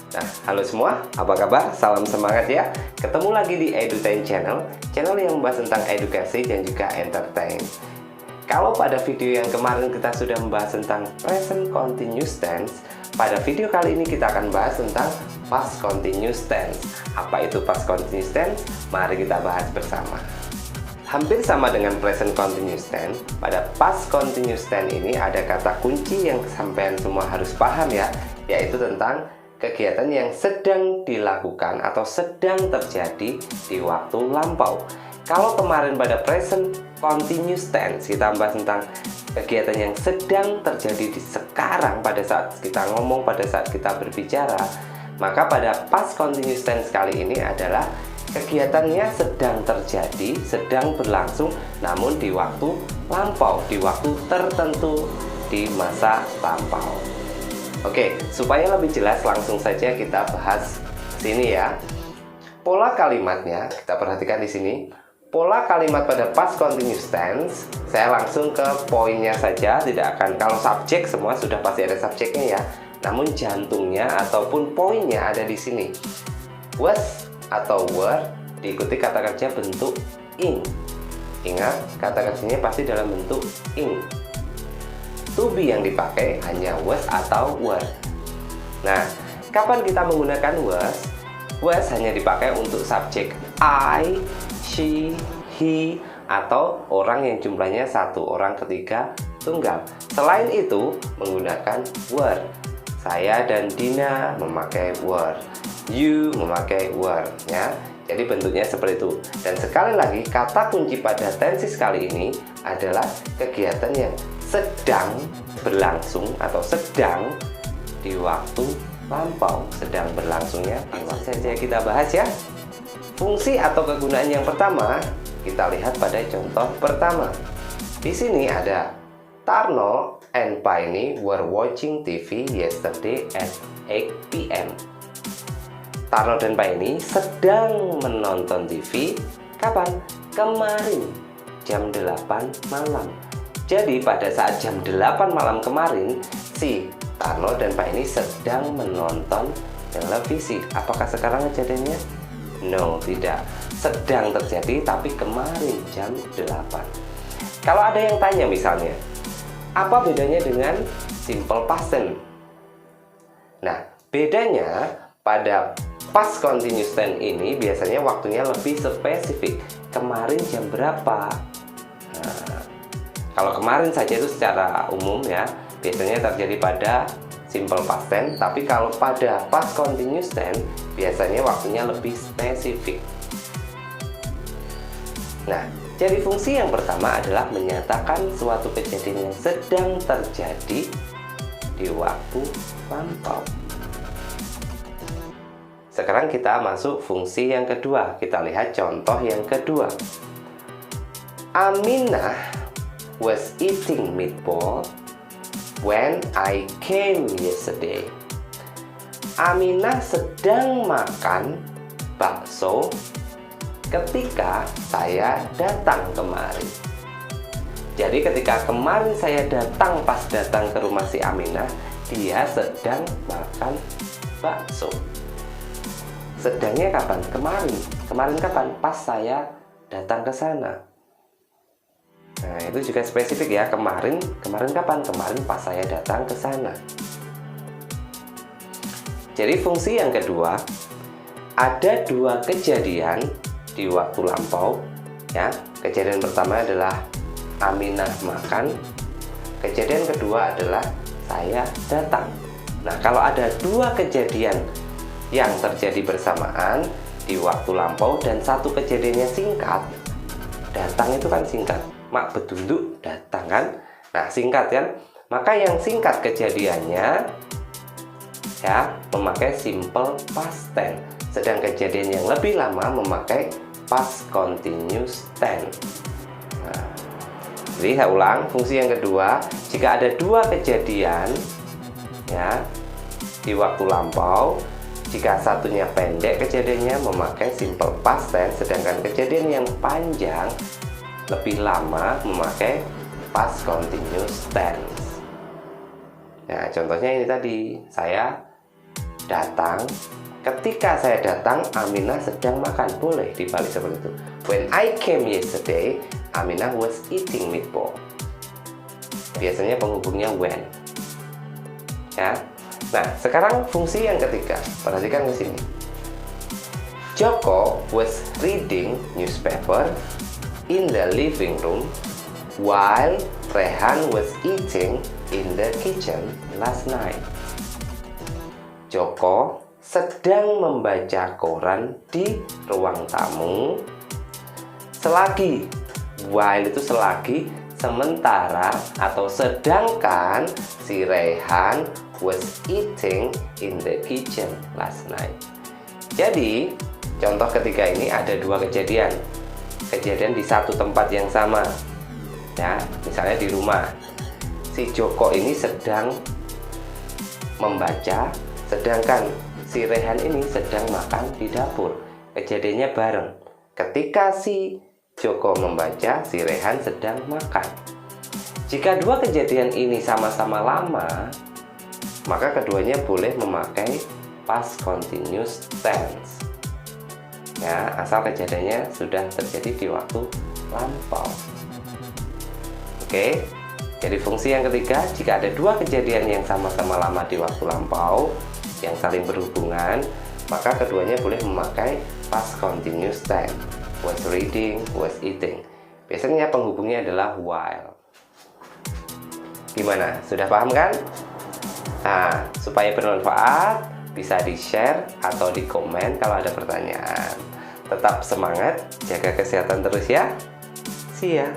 Nah, halo semua, apa kabar? Salam semangat ya. Ketemu lagi di Edutain Channel, channel yang membahas tentang edukasi dan juga entertain. Kalau pada video yang kemarin kita sudah membahas tentang present continuous tense, pada video kali ini kita akan bahas tentang past continuous tense. Apa itu past continuous tense? Mari kita bahas bersama. Hampir sama dengan present continuous tense, pada past continuous tense ini ada kata kunci yang sampean semua harus paham ya, yaitu tentang kegiatan yang sedang dilakukan atau sedang terjadi di waktu lampau. Kalau kemarin pada present continuous tense kita bahas tentang kegiatan yang sedang terjadi di sekarang pada saat kita ngomong, pada saat kita berbicara, maka pada past continuous tense kali ini adalah kegiatannya sedang terjadi, sedang berlangsung, namun di waktu lampau, di waktu tertentu di masa lampau. Oke, supaya lebih jelas langsung saja kita bahas sini ya. Pola kalimatnya kita perhatikan di sini. Pola kalimat pada past continuous tense, saya langsung ke poinnya saja, tidak akan, kalau subjek semua sudah pasti ada subjeknya ya. Namun jantungnya ataupun poinnya ada di sini. Was atau were diikuti kata kerja bentuk ing. Ingat, kata kerjanya pasti dalam bentuk ing. To be yang dipakai hanya was atau were. Nah, kapan kita menggunakan was? Was hanya dipakai untuk subjek I, she, he, atau orang yang jumlahnya satu, orang ketiga tunggal. Selain itu, menggunakan were. Saya dan Dina memakai were. You memakai were, ya. Jadi bentuknya seperti itu. Dan sekali lagi, kata kunci pada tenses kali ini adalah kegiatan yang sedang berlangsung atau sedang di waktu lampau, sedang berlangsungnya di waktu saja kita bahas ya. Fungsi atau kegunaan yang pertama kita lihat pada contoh pertama. Di sini ada Tarno and Paine were watching TV yesterday at 8 p.m. Tarno dan Paine sedang menonton TV kapan? Kemarin jam 8 malam. Jadi pada saat jam 8 malam kemarin, si Tarno dan Paine sedang menonton televisi. Apakah sekarang kejadiannya? No, tidak. Sedang terjadi tapi kemarin jam 8. Kalau ada yang tanya misalnya, apa bedanya dengan simple past tense? Nah, bedanya pada past continuous tense ini biasanya waktunya lebih spesifik. Kemarin jam berapa? Nah, kalau kemarin saja itu secara umum ya, biasanya terjadi pada simple past tense, tapi kalau pada past continuous tense biasanya waktunya lebih spesifik. Nah, jadi fungsi yang pertama adalah menyatakan suatu kejadian yang sedang terjadi di waktu lampau. Sekarang kita masuk fungsi yang kedua. Kita lihat contoh yang kedua. Aminah was eating meatball when I came yesterday. Aminah sedang makan bakso ketika saya datang kemarin. Jadi ketika kemarin saya datang, pas datang ke rumah si Aminah, dia sedang makan bakso. Sedangnya kapan? Kemarin. Kemarin kapan? Pas saya datang ke sana. Nah, itu juga spesifik ya. Kemarin kapan? Kemarin pas saya datang ke sana. Jadi fungsi yang kedua, ada dua kejadian di waktu lampau ya. Kejadian pertama adalah Aminah makan. Kejadian kedua adalah saya datang. Nah, kalau ada dua kejadian yang terjadi bersamaan di waktu lampau dan satu kejadiannya singkat, datang itu kan singkat, mak betunduk datang kan, nah singkat kan, maka yang singkat kejadiannya ya memakai simple past tense, sedang kejadian yang lebih lama memakai past continuous tense. Nah, jadi saya ulang, fungsi yang kedua, jika ada dua kejadian ya di waktu lampau, jika satunya pendek kejadiannya memakai simple past tense, sedangkan kejadian yang panjang lebih lama memakai past continuous tense. Nah, contohnya ini tadi, saya datang. Ketika saya datang, Aminah sedang makan. Boleh dibalik seperti itu. When I came yesterday, Aminah was eating meatball. Biasanya penghubungnya when. Ya. Nah, sekarang fungsi yang ketiga. Perhatikan ke sini. Joko was reading newspaper in the living room while Rehan was eating in the kitchen last night. Joko sedang membaca koran di ruang tamu selagi, while itu selagi, sementara atau sedangkan si Rehan was eating in the kitchen last night. Jadi contoh ketiga ini ada dua kejadian di satu tempat yang sama. Ya, misalnya di rumah, si Joko ini sedang membaca, sedangkan si Rehan ini sedang makan di dapur. Kejadiannya bareng. Ketika si Joko membaca, si Rehan sedang makan. Jika dua kejadian ini sama-sama lama, maka keduanya boleh memakai past continuous tense. Ya, asal kejadiannya sudah terjadi di waktu lampau. Oke, jadi fungsi yang ketiga, jika ada dua kejadian yang sama-sama lama di waktu lampau yang saling berhubungan, maka keduanya boleh memakai past continuous tense. Was reading, was eating. Biasanya penghubungnya adalah while. Gimana? Sudah paham kan? Nah, supaya bermanfaat, bisa di-share atau di komen kalau ada pertanyaan. Tetap semangat, jaga kesehatan terus ya. See ya.